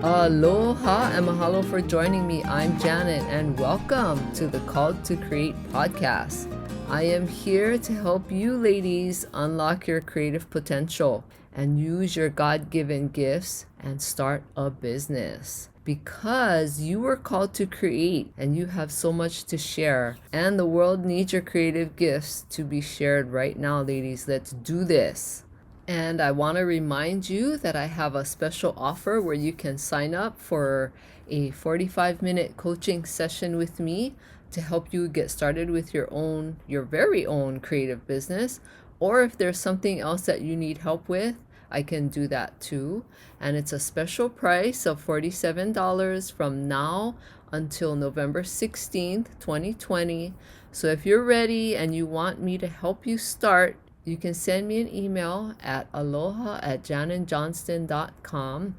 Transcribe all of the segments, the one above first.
Aloha and mahalo for joining me. I'm Janet and welcome to the Called to Create podcast. I am here to help you ladies unlock your creative potential and use your God-given gifts and start a business. Because you were called to create and you have so much to share, and the world needs your creative gifts to be shared right now, ladies. Let's do this. And I want to remind you that I have a special offer where you can sign up for a 45-minute coaching session with me to help you get started with your very own creative business. Or if there's something else that you need help with, I can do that too. And it's a special price of $47 from now until November 16th, 2020. So if you're ready and you want me to help you start, you can send me an email at aloha@janenjohnston.com.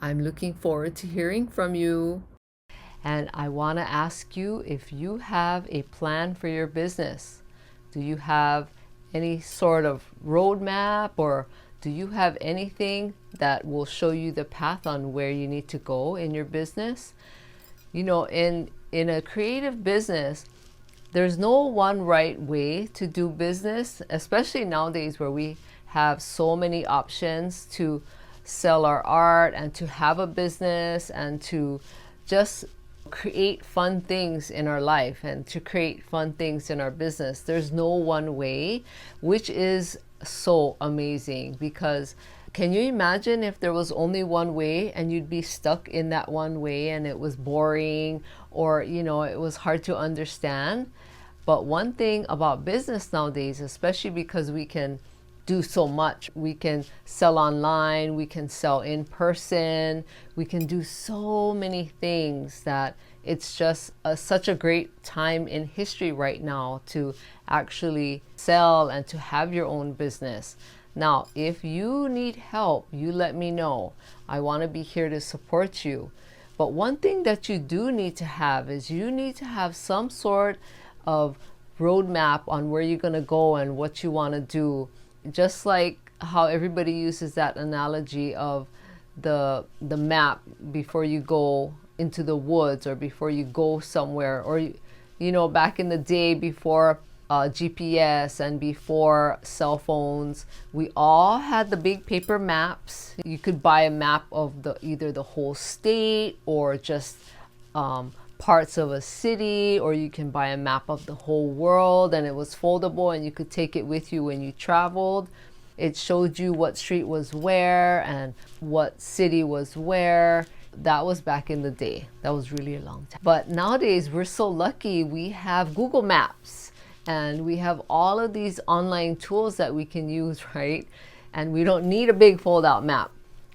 I'm looking forward to hearing from you. And I want to ask you if you have a plan for your business. Do you have any sort of roadmap, or do you have anything that will show you the path on where you need to go in your business? You know, in a creative business, there's no one right way to do business, especially nowadays where we have so many options to sell our art and to have a business and to just create fun things in our life and to create fun things in our business. There's no one way, which is so amazing, because can you imagine if there was only one way and you'd be stuck in that one way and it was boring, or it was hard to understand? But one thing about business nowadays, especially because we can do so much, we can sell online, we can sell in person, we can do so many things that it's just such a great time in history right now to actually sell and to have your own business. Now, if you need help, you let me know. I want to be here to support you. But one thing that you do need to have is you need to have some sort of roadmap on where you're going to go and what you want to do. Just like how everybody uses that analogy of the map before you go into the woods or before you go somewhere, or back in the day before GPS and before cell phones, we all had the big paper maps. You could buy a map of either the whole state or just parts of a city, or you can buy a map of the whole world, and it was foldable and you could take it with you when you traveled. It showed you what street was where and what city was where. That was back in the day. That was really a long time. But nowadays we're so lucky. We have Google Maps and we have all of these online tools that we can use, right? And we don't need a big fold out map.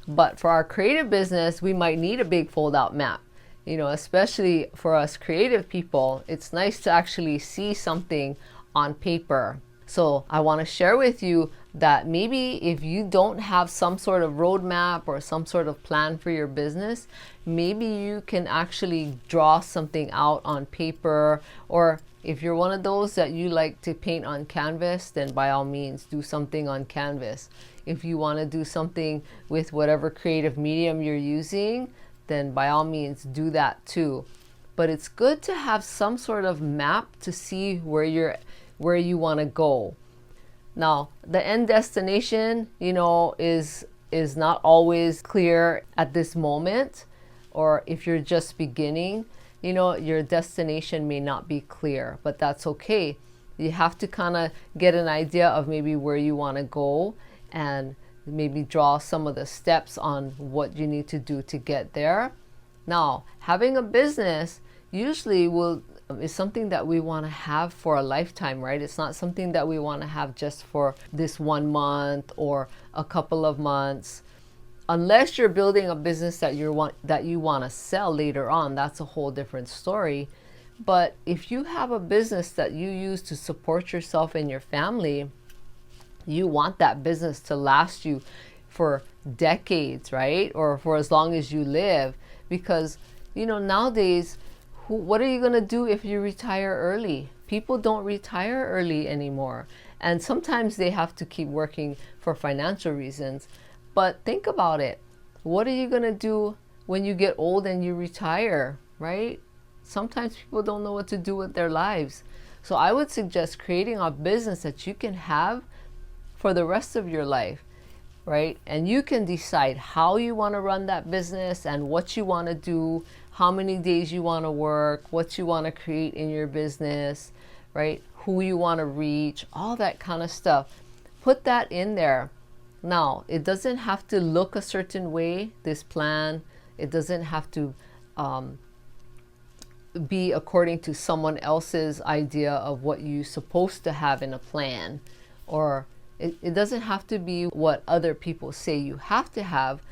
But for our creative business, we might need a big fold out map. Especially for us creative people, it's nice to actually see something on paper. So I want to share with you that maybe if you don't have some sort of roadmap or some sort of plan for your business, maybe you can actually draw something out on paper. Or if you're one of those that you like to paint on canvas, then by all means do something on canvas. If you want to do something with whatever creative medium you're using, then by all means do that too. But it's good to have some sort of map to see where you want to go. Now, the end destination, is not always clear at this moment, or if you're just beginning, your destination may not be clear, but that's okay. You have to kind of get an idea of maybe where you want to go and maybe draw some of the steps on what you need to do to get there. Now, having a business usually is something that we want to have for a lifetime, right? It's not something that we want to have just for this 1 month or a couple of months. Unless you're building a business that you want to sell later on, that's a whole different story. But if you have a business that you use to support yourself and your family, you want that business to last you for decades, right? Or for as long as you live. Because, nowadays, what are you going to do if you retire early? People don't retire early anymore. And sometimes they have to keep working for financial reasons. But think about it. What are you going to do when you get old and you retire, right? Sometimes people don't know what to do with their lives. So I would suggest creating a business that you can have for the rest of your life, right? And you can decide how you want to run that business and what you want to do, how many days you want to work, what you want to create in your business, right? Who you want to reach, all that kind of stuff. Put that in there. Now, it doesn't have to look a certain way, this plan. It doesn't have to be according to someone else's idea of what you're supposed to have in a plan, or it doesn't have to be what other people say you have to have,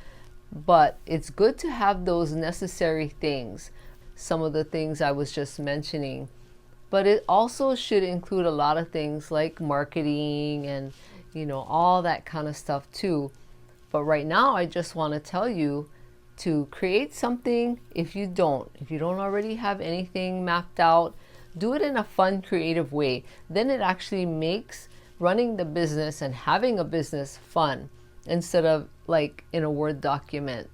but it's good to have those necessary things, some of the things I was just mentioning. But it also should include a lot of things like marketing and, all that kind of stuff too. But right now, I just want to tell you to create something. If you don't already have anything mapped out, do it in a fun, creative way. Then it actually makes running the business and having a business fun instead of like in a Word document.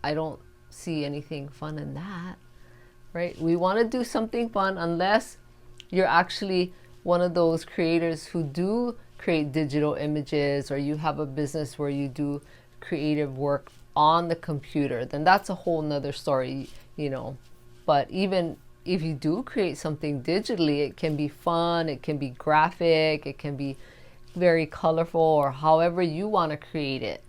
I don't see anything fun in that, right? We want to do something fun, unless you're actually one of those creators who do create digital images, or you have a business where you do creative work on the computer. Then that's a whole nother story, But even if you do create something digitally, it can be fun, it can be graphic, it can be very colorful, or however you want to create it.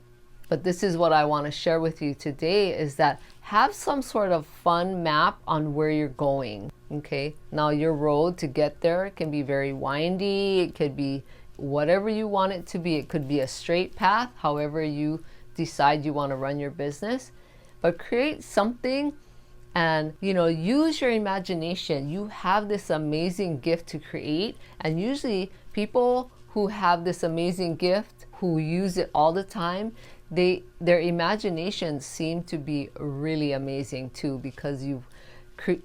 But this is what I want to share with you today, is that have some sort of fun map on where you're going. Okay, now your road to get there can be very windy, it could be whatever you want it to be. It could be a straight path, however you decide you want to run your business. But create something and use your imagination. You have this amazing gift to create, and usually people who have this amazing gift, who use it all the time, their imaginations seem to be really amazing too, because you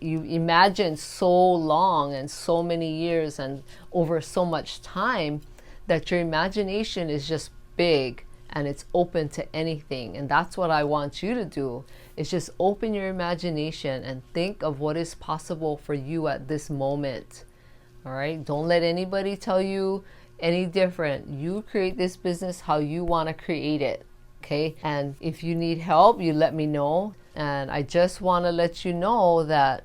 imagine so long and so many years and over so much time that your imagination is just big and it's open to anything. And that's what I want you to do, is just open your imagination and think of what is possible for you at this moment. All right, don't let anybody tell you any different. You create this business how you want to create it. Okay, and if you need help, you let me know. And I just want to let you know that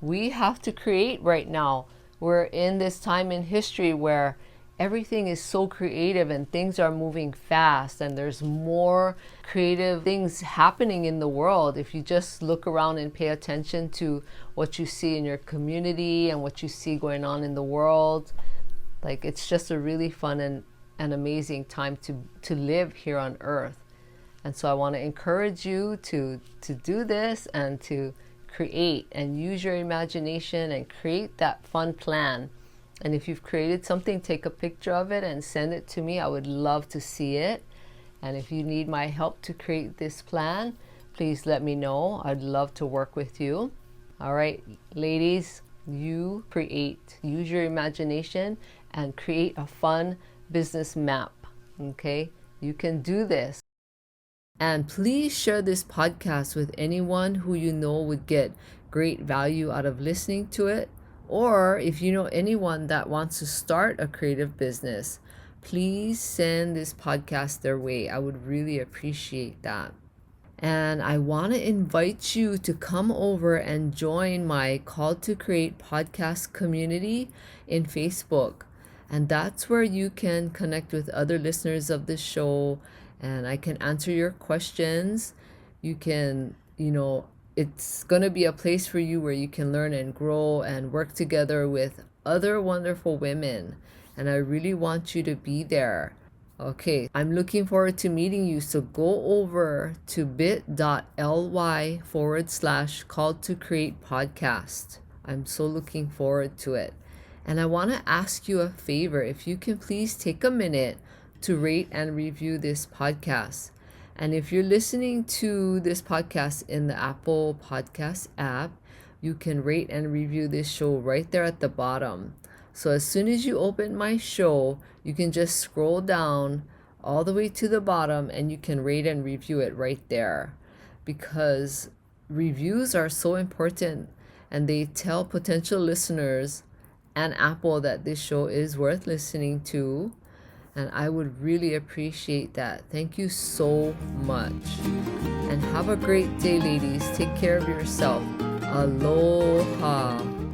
we have to create right now. We're in this time in history where everything is so creative and things are moving fast, and there's more creative things happening in the world. If you just look around and pay attention to what you see in your community and what you see going on in the world, like, it's just a really fun and amazing time to live here on earth. And so I want to encourage you to do this and to create and use your imagination and create that fun plan. And if you've created something, take a picture of it and send it to me. I would love to see it. And if you need my help to create this plan, please let me know. I'd love to work with you. All right, ladies, you create. Use your imagination and create a fun business map. Okay? You can do this. And please share this podcast with anyone who you know would get great value out of listening to it. Or if you know anyone that wants to start a creative business, please send this podcast their way. I would really appreciate that. And I want to invite you to come over and join my Call to Create podcast community in Facebook. And that's where you can connect with other listeners of the show, and I can answer your questions. You can, it's going to be a place for you where you can learn and grow and work together with other wonderful women. And I really want you to be there. Okay, I'm looking forward to meeting you. So go over to bit.ly/Call to Create podcast. I'm so looking forward to it. And I want to ask you a favor. If you can please take a minute to rate and review this podcast. And if you're listening to this podcast in the Apple Podcast app, you can rate and review this show right there at the bottom. So as soon as you open my show, you can just scroll down all the way to the bottom and you can rate and review it right there. Because reviews are so important, and they tell potential listeners and Apple that this show is worth listening to. And I would really appreciate that. Thank you so much. And have a great day, ladies. Take care of yourself. Aloha.